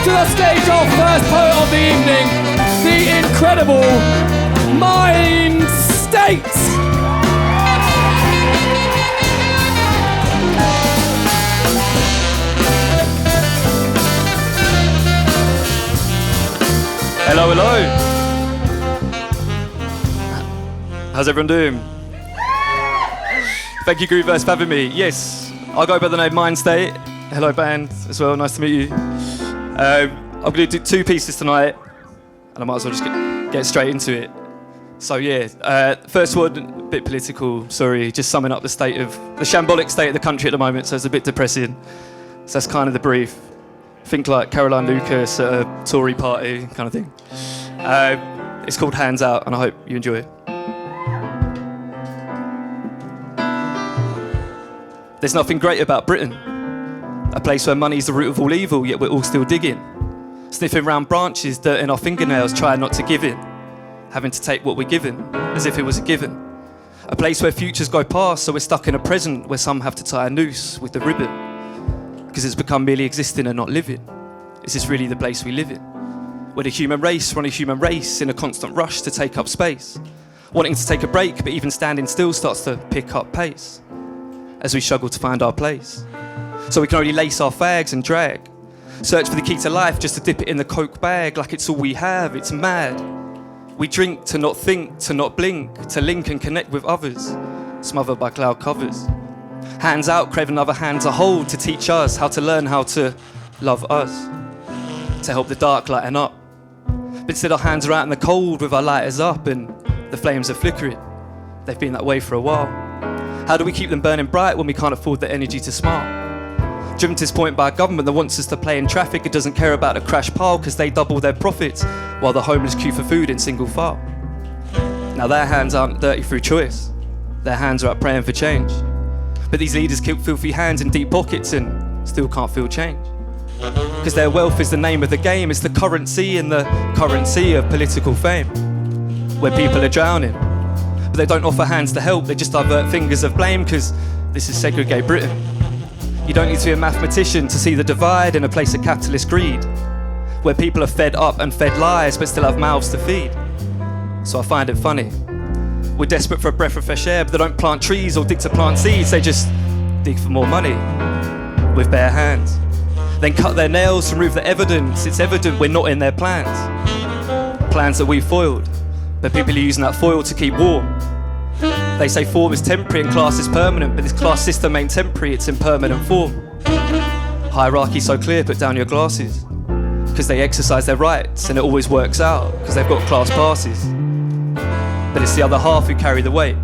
to the stage our first poet of the evening, the incredible MYNDSTATE. Hello, hello. How's everyone doing? Thank you, Grooveverse, for having me. Yes, I'll go by the name MYNDSTATE. Hello, band, as well. Nice to meet you. I'm going to do 2 pieces tonight, and I might as well just get straight into it. So yeah, first one, a bit political. Sorry, just summing up the shambolic state of the country at the moment. So it's a bit depressing. So that's kind of the brief. Think like Caroline Lucas at a Tory party kind of thing. It's called Hands Out, and I hope you enjoy it. There's nothing great about Britain, a place where money's the root of all evil, yet we're all still digging. Sniffing round branches, dirt in our fingernails, trying not to give in. Having to take what we're given, as if it was a given. A place where futures go past, so we're stuck in a present where some have to tie a noose with the ribbon. Because it's become merely existing and not living. Is this really the place we live in? We're the human race, we're on a human race in a constant rush to take up space. Wanting to take a break, but even standing still starts to pick up pace. As we struggle to find our place. So we can only lace our fags and drag. Search for the key to life just to dip it in the coke bag like it's all we have, it's mad. We drink to not think, to not blink, to link and connect with others, smothered by cloud covers. Hands out, craving other hands a hold to teach us how to learn how to love us. To help the dark lighten up. But instead our hands are out in the cold with our lighters up and the flames are flickering. They've been that way for a while. How do we keep them burning bright when we can't afford the energy to smile? Driven to this point by a government that wants us to play in traffic, it doesn't care about the crash pile because they double their profits while the homeless queue for food in single file. Now their hands aren't dirty through choice. Their hands are out praying for change. But these leaders keep filthy hands in deep pockets and still can't feel change. Because their wealth is the name of the game, it's the currency and the currency of political fame. Where people are drowning. But they don't offer hands to help, they just divert fingers of blame because this is segregate Britain. You don't need to be a mathematician to see the divide in a place of capitalist greed, where people are fed up and fed lies but still have mouths to feed. So I find it funny. We're desperate for a breath of fresh air, but they don't plant trees or dig to plant seeds, they just dig for more money with bare hands. Then cut their nails to remove the evidence, it's evident we're not in their plans. Plans that we foiled. But people are using that foil to keep warm. They say form is temporary and class is permanent, but this class system ain't temporary, it's in permanent form. Hierarchy so clear, put down your glasses. Because they exercise their rights and it always works out, because they've got class passes. But it's the other half who carry the weight.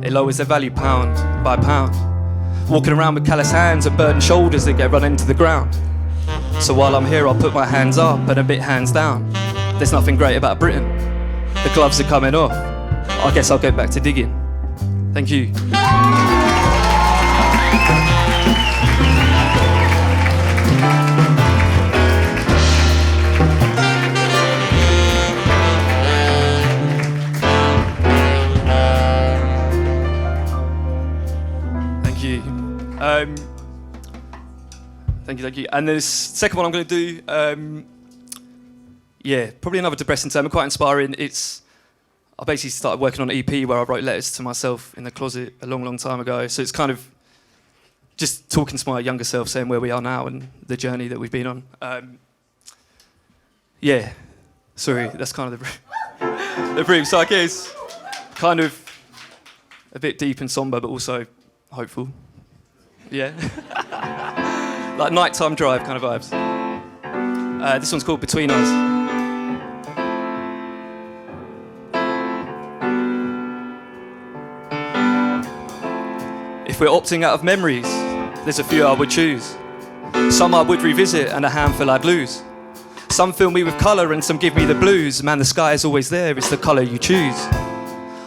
It lowers their value pound by pound. Walking around with callous hands and burdened shoulders that get run into the ground. So while I'm here, I'll put my hands up and a bit hands down. There's nothing great about Britain. The gloves are coming off. I guess I'll get back to digging. Thank you. Thank you. Thank you. And this second one I'm going to do, probably another depressing term, quite inspiring. I basically started working on an EP where I wrote letters to myself in the closet a long, long time ago. So it's kind of just talking to my younger self, saying where we are now and the journey that we've been on. Sorry, that's kind of the brief. So I guess kind of a bit deep and somber, but also hopeful. Yeah. Like nighttime drive kind of vibes. This one's called Between Us. If we're opting out of memories, there's a few I would choose. Some I would revisit and a handful I'd lose. Some fill me with colour and some give me the blues. Man, the sky is always there, it's the colour you choose.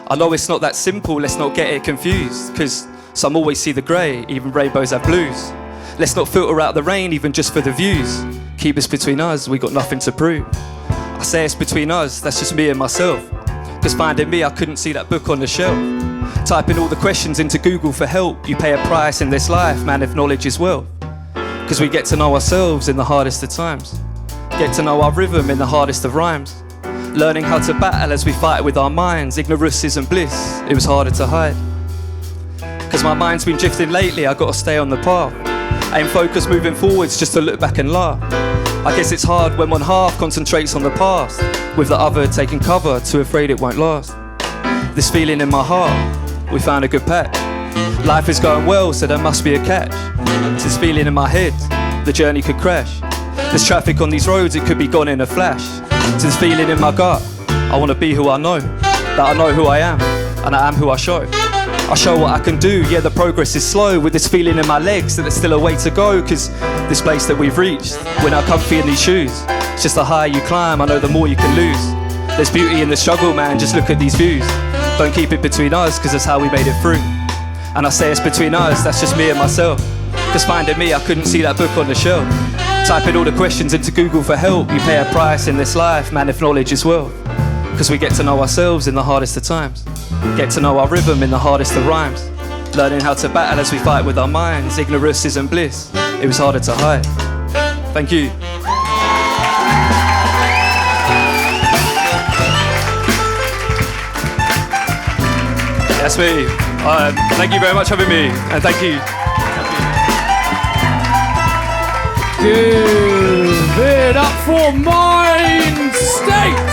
I know it's not that simple, let's not get it confused, cause some always see the grey, even rainbows have blues. Let's not filter out the rain, even just for the views. Keep us between us, we got nothing to prove. I say it's between us, that's just me and myself. Cause finding me, I couldn't see that book on the shelf. Typing all the questions into Google for help. You pay a price in this life, man, if knowledge is wealth. Cause we get to know ourselves in the hardest of times. Get to know our rhythm in the hardest of rhymes. Learning how to battle as we fight with our minds. Ignorance isn't bliss, it was harder to hide. Cause my mind's been drifting lately, I gotta stay on the path. Aim focus moving forwards just to look back and laugh. I guess it's hard when one half concentrates on the past, with the other taking cover, too afraid it won't last. This feeling in my heart, we found a good patch. Life is going well, so there must be a catch. It's this feeling in my head, the journey could crash. There's traffic on these roads, it could be gone in a flash. It's this feeling in my gut, I wanna be who I know, that I know who I am, and I am who I show. I show what I can do, yeah, the progress is slow. With this feeling in my legs that there's still a way to go. Cause this place that we've reached, we're now comfy in these shoes. It's just the higher you climb, I know the more you can lose. There's beauty in the struggle, man, just look at these views. Don't keep it between us, cause that's how we made it through. And I say it's between us, that's just me and myself. Cause finding me, I couldn't see that book on the shelf. Typing all the questions into Google for help. You pay a price in this life, man, if knowledge is wealth. Cause we get to know ourselves in the hardest of times. Get to know our rhythm in the hardest of rhymes. Learning how to battle as we fight with our minds. Ignorance isn't bliss, it was harder to hide. Thank you. That's me. Thank you very much for having me, and thank you. Give it up for MYNDSTATE!